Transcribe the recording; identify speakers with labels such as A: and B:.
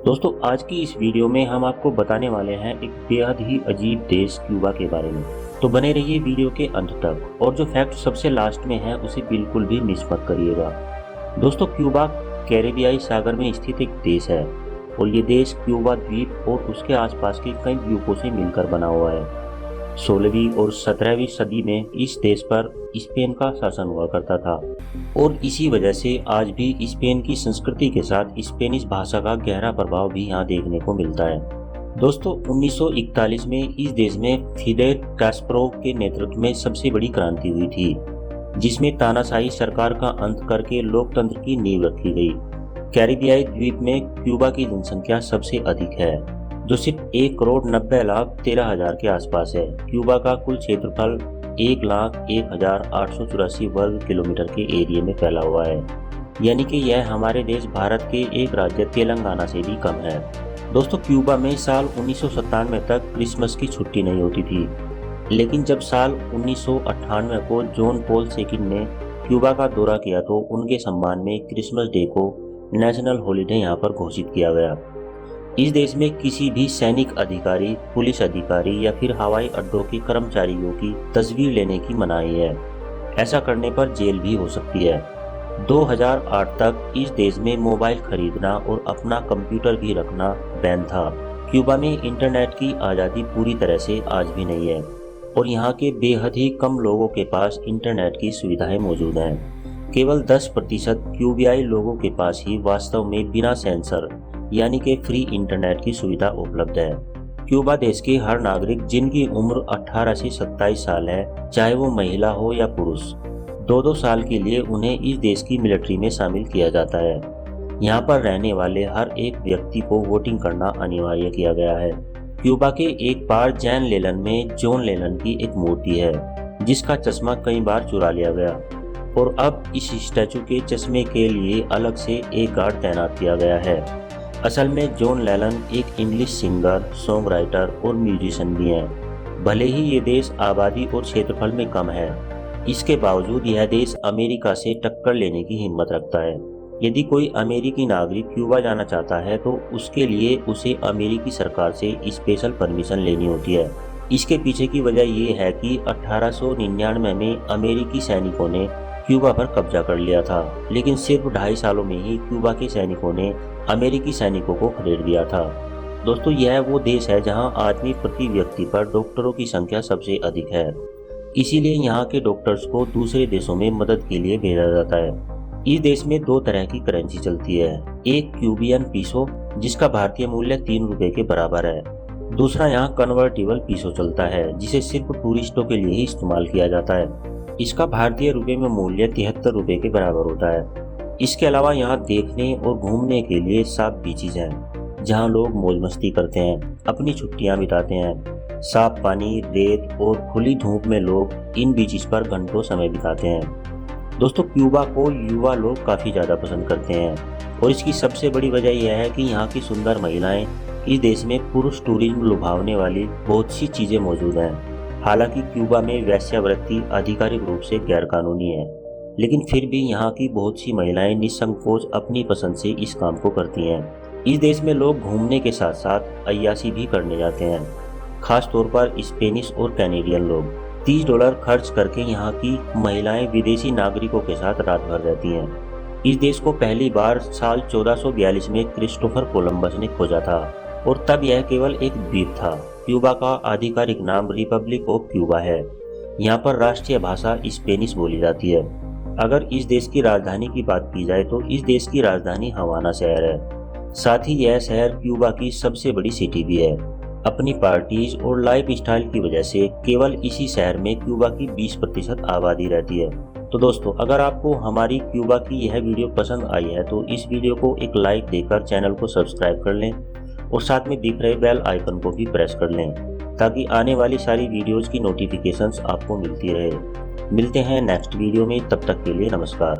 A: दोस्तों आज की इस वीडियो में हम आपको बताने वाले हैं एक बेहद ही अजीब देश क्यूबा के बारे में। तो बने रहिए वीडियो के अंत तक और जो फैक्ट सबसे लास्ट में है उसे बिल्कुल भी मिस मत करिएगा। दोस्तों क्यूबा कैरेबियाई सागर में स्थित एक देश है और ये देश क्यूबा द्वीप और उसके आसपास के कई द्वीपों से मिलकर बना हुआ है। 16वीं और 17वीं सदी में इस देश पर स्पेन का शासन हुआ करता था और इसी वजह से आज भी स्पेन की संस्कृति के साथ स्पेनिश भाषा का गहरा प्रभाव भी यहाँ देखने को मिलता है। दोस्तों 1941 में इस देश में फिदेल कैस्ट्रो के नेतृत्व में सबसे बड़ी क्रांति हुई थी, जिसमें तानाशाही सरकार का अंत करके लोकतंत्र की नींव रखी गई। कैरिबियाई द्वीप में क्यूबा की जनसंख्या सबसे अधिक है, जो सिर्फ 1,90,13,000 के आसपास है। क्यूबा का कुल क्षेत्रफल 1,01,884 वर्ग किलोमीटर के एरिया में फैला हुआ है, यानी कि यह हमारे देश भारत के एक राज्य तेलंगाना से भी कम है। दोस्तों क्यूबा में साल 1997 तक क्रिसमस की छुट्टी नहीं होती थी, लेकिन जब साल 1998 को जॉन पॉल II ने क्यूबा का दौरा किया तो उनके सम्मान में क्रिसमस डे को नेशनल हॉलिडे यहाँ पर घोषित किया गया। इस देश में किसी भी सैनिक अधिकारी, पुलिस अधिकारी या फिर हवाई अड्डों के कर्मचारियों की तस्वीर लेने की मनाही है। ऐसा करने पर जेल भी हो सकती है। 2008 तक इस देश में मोबाइल खरीदना और अपना कंप्यूटर भी रखना बैन था। क्यूबा में इंटरनेट की आज़ादी पूरी तरह से आज भी नहीं है और यहाँ के बेहद ही कम लोगों के पास इंटरनेट की सुविधाएं मौजूद हैं। केवल 10% क्यूबियाई लोगों के पास ही वास्तव में बिना सेंसर यानी कि फ्री इंटरनेट की सुविधा उपलब्ध है। क्यूबा देश के हर नागरिक जिनकी उम्र 18 से 27 साल है, चाहे वो महिला हो या पुरुष, 2-2 साल के लिए उन्हें इस देश की मिलिट्री में शामिल किया जाता है। यहाँ पर रहने वाले हर एक व्यक्ति को वोटिंग करना अनिवार्य किया गया है। क्यूबा के एक बार जैन लेलन में जॉन लेलन की एक मूर्ति है, जिसका चश्मा कई बार चुरा लिया गया और अब इस स्टैचू के चश्मे के लिए अलग से एक गार्ड तैनात किया गया है। असल में जॉन लेलन एक इंग्लिश सिंगर, सॉन्ग राइटर और म्यूजिशियन भी हैं। भले ही ये देश आबादी और क्षेत्रफल में कम है, इसके बावजूद यह देश अमेरिका से टक्कर लेने की हिम्मत रखता है। यदि कोई अमेरिकी नागरिक क्यूबा जाना चाहता है तो उसके लिए उसे अमेरिकी सरकार से स्पेशल परमिशन लेनी होती है। इसके पीछे की वजह ये है कि 1899 में अमेरिकी सैनिकों ने क्यूबा पर कब्जा कर लिया था, लेकिन सिर्फ 2.5 सालों में ही क्यूबा के सैनिकों ने अमेरिकी सैनिकों को खदेड़ दिया था। दोस्तों यह वो देश है जहां आदमी प्रति व्यक्ति पर डॉक्टरों की संख्या सबसे अधिक है, इसीलिए यहाँ के डॉक्टर्स को दूसरे देशों में मदद के लिए भेजा जाता है। इस देश में 2 तरह की करेंसी चलती है, एक क्यूबियन पीसो जिसका भारतीय मूल्य 3 रुपए के बराबर है, दूसरा यहाँ कन्वर्टिबल पीसो चलता है जिसे सिर्फ टूरिस्टों के लिए ही इस्तेमाल किया जाता है। इसका भारतीय रुपए में मूल्य 73 रुपए के बराबर होता है। इसके अलावा यहाँ देखने और घूमने के लिए 7 बीचेज हैं, जहाँ लोग मौज मस्ती करते हैं, अपनी छुट्टियाँ बिताते हैं। साफ पानी, रेत और खुली धूप में लोग इन बीचेज पर घंटों समय बिताते हैं। दोस्तों क्यूबा को युवा लोग काफ़ी ज़्यादा पसंद करते हैं और इसकी सबसे बड़ी वजह यह है कि यहाँ की सुंदर महिलाएं, इस देश में पुरुष टूरिज्म लुभावने वाली बहुत सी चीज़ें मौजूद हैं। हालांकि क्यूबा में वेश्यावृत्ति आधिकारिक रूप से गैरकानूनी है, लेकिन फिर भी यहाँ की बहुत सी महिलाएं निसंकोच अपनी पसंद से इस काम को करती हैं। इस देश में लोग घूमने के साथ साथ अय्याशी भी करने जाते हैं, खास तौर पर स्पेनिश और कैनेडियन लोग। $30 खर्च करके यहाँ की महिलाएं विदेशी नागरिकों के साथ रात भर रहती हैं। इस देश को पहली बार साल 1442 में क्रिस्टोफर कोलंबस ने खोजा था और तब यह केवल एक द्वीप था। क्यूबा का आधिकारिक नाम रिपब्लिक ऑफ क्यूबा है। यहाँ पर राष्ट्रीय भाषा स्पेनिश बोली जाती है। अगर इस देश की राजधानी की बात की जाए तो इस देश की राजधानी हवाना शहर है। साथ ही यह शहर क्यूबा की सबसे बड़ी सिटी भी है। अपनी पार्टीज और लाइफ स्टाइल की वजह से केवल इसी शहर में क्यूबा की 20% आबादी रहती है। तो दोस्तों अगर आपको हमारी क्यूबा की यह वीडियो पसंद आई है तो इस वीडियो को एक लाइक देकर चैनल को सब्सक्राइब कर लें और साथ में दिख रहे बेल आइकन को भी प्रेस कर लें, ताकि आने वाली सारी वीडियोज़ की नोटिफिकेशंस आपको मिलती रहे। मिलते हैं नेक्स्ट वीडियो में, तब तक के लिए नमस्कार।